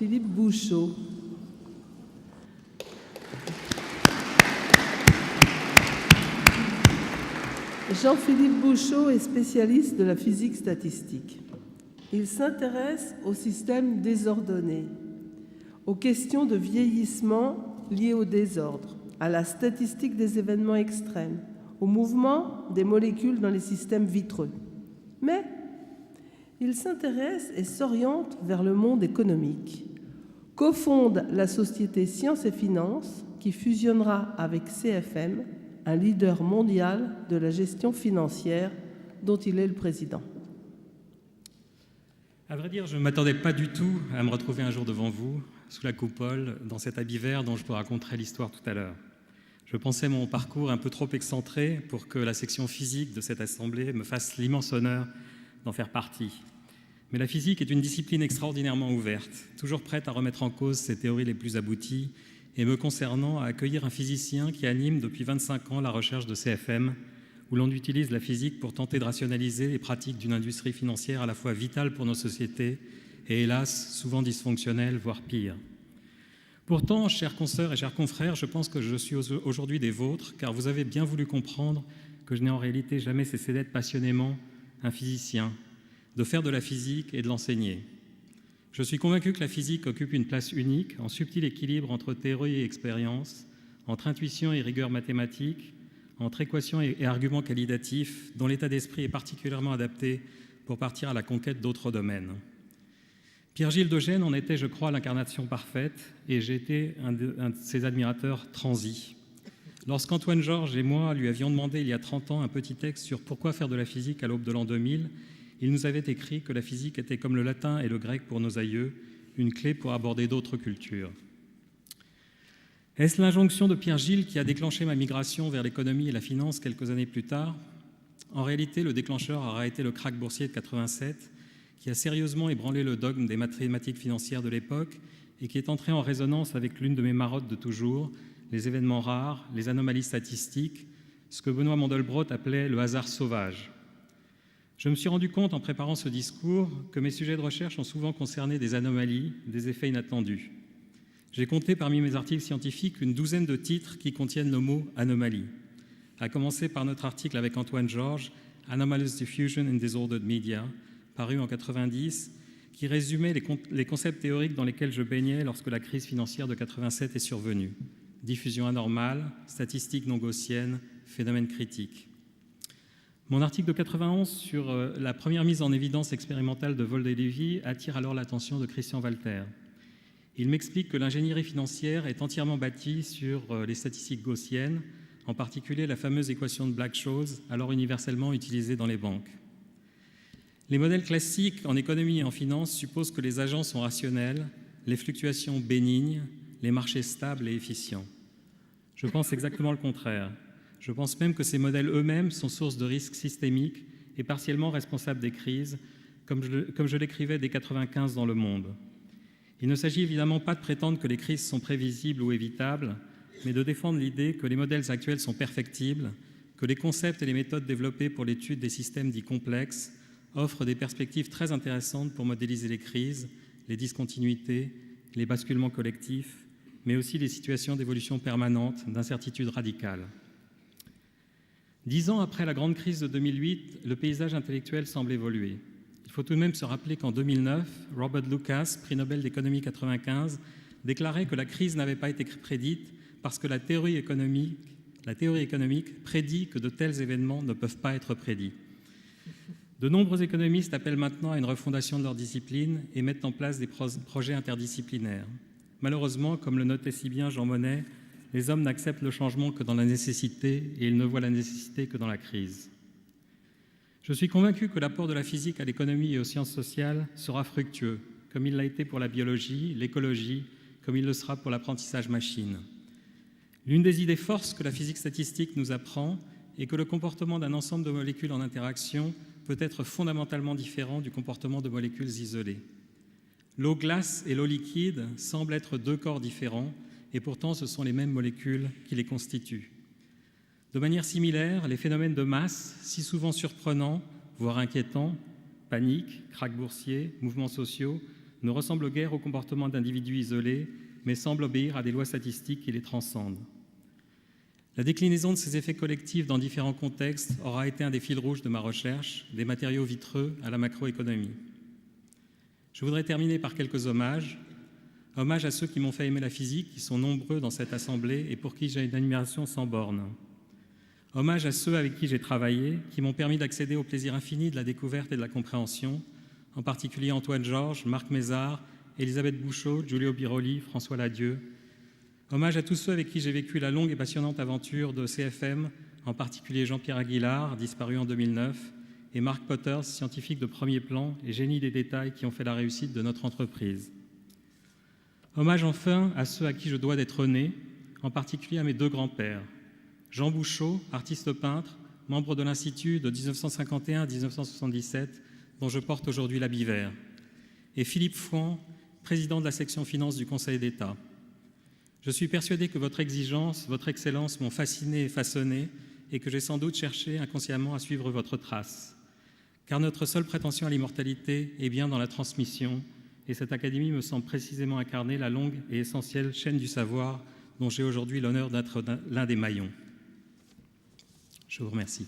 Jean-Philippe Bouchot. Jean-Philippe Bouchot est spécialiste de la physique statistique. Il s'intéresse au système désordonné, aux questions de vieillissement liées au désordre, à la statistique des événements extrêmes, au mouvement des molécules dans les systèmes vitreux. Mais il s'intéresse et s'oriente vers le monde économique. Cofonde la société Sciences et Finances qui fusionnera avec CFM, un leader mondial de la gestion financière dont il est le président. À vrai dire, je ne m'attendais pas du tout à me retrouver un jour devant vous, sous la coupole, dans cet habit vert dont je vous raconterai l'histoire tout à l'heure. Je pensais mon parcours un peu trop excentré pour que la section physique de cette assemblée me fasse l'immense honneur d'en faire partie. Mais la physique est une discipline extraordinairement ouverte, toujours prête à remettre en cause ses théories les plus abouties et me concernant à accueillir un physicien qui anime depuis 25 ans la recherche de CFM, où l'on utilise la physique pour tenter de rationaliser les pratiques d'une industrie financière à la fois vitale pour nos sociétés et hélas souvent dysfonctionnelle, voire pire. Pourtant, chères consoeurs et chers confrères, je pense que je suis aujourd'hui des vôtres, car vous avez bien voulu comprendre que je n'ai en réalité jamais cessé d'être passionnément un physicien, de faire de la physique et de l'enseigner. Je suis convaincu que la physique occupe une place unique, en subtil équilibre entre théorie et expérience, entre intuition et rigueur mathématique, entre équations et arguments qualitatifs, dont l'état d'esprit est particulièrement adapté pour partir à la conquête d'autres domaines. Pierre-Gilles Dogène en était, je crois, l'incarnation parfaite, et j'ai été un de ses admirateurs transis. Lorsqu'Antoine Georges et moi lui avions demandé il y a 30 ans un petit texte sur pourquoi faire de la physique à l'aube de l'an 2000, il nous avait écrit que la physique était comme le latin et le grec pour nos aïeux, une clé pour aborder d'autres cultures. Est-ce l'injonction de Pierre-Gilles qui a déclenché ma migration vers l'économie et la finance quelques années plus tard ? En réalité, le déclencheur aura été le krach boursier de 87, qui a sérieusement ébranlé le dogme des mathématiques financières de l'époque et qui est entré en résonance avec l'une de mes marottes de toujours, les événements rares, les anomalies statistiques, ce que Benoît Mandelbrot appelait le hasard sauvage. Je me suis rendu compte en préparant ce discours que mes sujets de recherche ont souvent concerné des anomalies, des effets inattendus. J'ai compté parmi mes articles scientifiques une douzaine de titres qui contiennent le mot « anomalie », à commencer par notre article avec Antoine Georges, « Anomalous Diffusion in Disordered Media », paru en 90, qui résumait les concepts théoriques dans lesquels je baignais lorsque la crise financière de 87 est survenue. Diffusion anormale, statistiques non gaussiennes, phénomène critique. Mon article de 91 sur la première mise en évidence expérimentale de Wolde-Lévy attire alors l'attention de Christian Walter. Il m'explique que l'ingénierie financière est entièrement bâtie sur les statistiques gaussiennes, en particulier la fameuse équation de Black-Scholes, alors universellement utilisée dans les banques. Les modèles classiques en économie et en finance supposent que les agents sont rationnels, les fluctuations bénignes, les marchés stables et efficients. Je pense exactement le contraire. Je pense même que ces modèles eux-mêmes sont source de risques systémiques et partiellement responsables des crises, comme je l'écrivais dès 1995 dans Le Monde. Il ne s'agit évidemment pas de prétendre que les crises sont prévisibles ou évitables, mais de défendre l'idée que les modèles actuels sont perfectibles, que les concepts et les méthodes développées pour l'étude des systèmes dits complexes offrent des perspectives très intéressantes pour modéliser les crises, les discontinuités, les basculements collectifs, mais aussi les situations d'évolution permanente, d'incertitude radicale. 10 ans après la grande crise de 2008, le paysage intellectuel semble évoluer. Il faut tout de même se rappeler qu'en 2009, Robert Lucas, prix Nobel d'économie 95, déclarait que la crise n'avait pas été prédite parce que la théorie économique prédit que de tels événements ne peuvent pas être prédits. De nombreux économistes appellent maintenant à une refondation de leur discipline et mettent en place des projets interdisciplinaires. Malheureusement, comme le notait si bien Jean Monnet, les hommes n'acceptent le changement que dans la nécessité et ils ne voient la nécessité que dans la crise. Je suis convaincu que l'apport de la physique à l'économie et aux sciences sociales sera fructueux, comme il l'a été pour la biologie, l'écologie, comme il le sera pour l'apprentissage machine. L'une des idées forces que la physique statistique nous apprend est que le comportement d'un ensemble de molécules en interaction peut être fondamentalement différent du comportement de molécules isolées. L'eau glace et l'eau liquide semblent être deux corps différents, et pourtant ce sont les mêmes molécules qui les constituent. De manière similaire, les phénomènes de masse, si souvent surprenants, voire inquiétants, panique, krach boursier, mouvements sociaux, ne ressemble guère au comportement d'individus isolés, mais semble obéir à des lois statistiques qui les transcendent. La déclinaison de ces effets collectifs dans différents contextes aura été un des fils rouges de ma recherche, des matériaux vitreux à la macroéconomie. Je voudrais terminer par quelques hommages. Hommage à ceux qui m'ont fait aimer la physique, qui sont nombreux dans cette assemblée et pour qui j'ai une admiration sans borne. Hommage à ceux avec qui j'ai travaillé, qui m'ont permis d'accéder au plaisir infini de la découverte et de la compréhension, en particulier Antoine Georges, Marc Mézard, Elisabeth Bouchot, Giulio Biroli, François Ladieu. Hommage à tous ceux avec qui j'ai vécu la longue et passionnante aventure de CFM, en particulier Jean-Pierre Aguilar, disparu en 2009, et Marc Potters, scientifique de premier plan et génie des détails qui ont fait la réussite de notre entreprise. Hommage enfin à ceux à qui je dois d'être né, en particulier à mes deux grands-pères. Jean Bouchot, artiste peintre, membre de l'Institut de 1951 à 1977, dont je porte aujourd'hui l'habit vert, et Philippe Fouan, président de la section finance du Conseil d'État. Je suis persuadé que votre exigence, votre excellence m'ont fasciné et façonné et que j'ai sans doute cherché inconsciemment à suivre votre trace. Car notre seule prétention à l'immortalité est bien dans la transmission et cette académie me semble précisément incarner la longue et essentielle chaîne du savoir dont j'ai aujourd'hui l'honneur d'être l'un des maillons. Je vous remercie.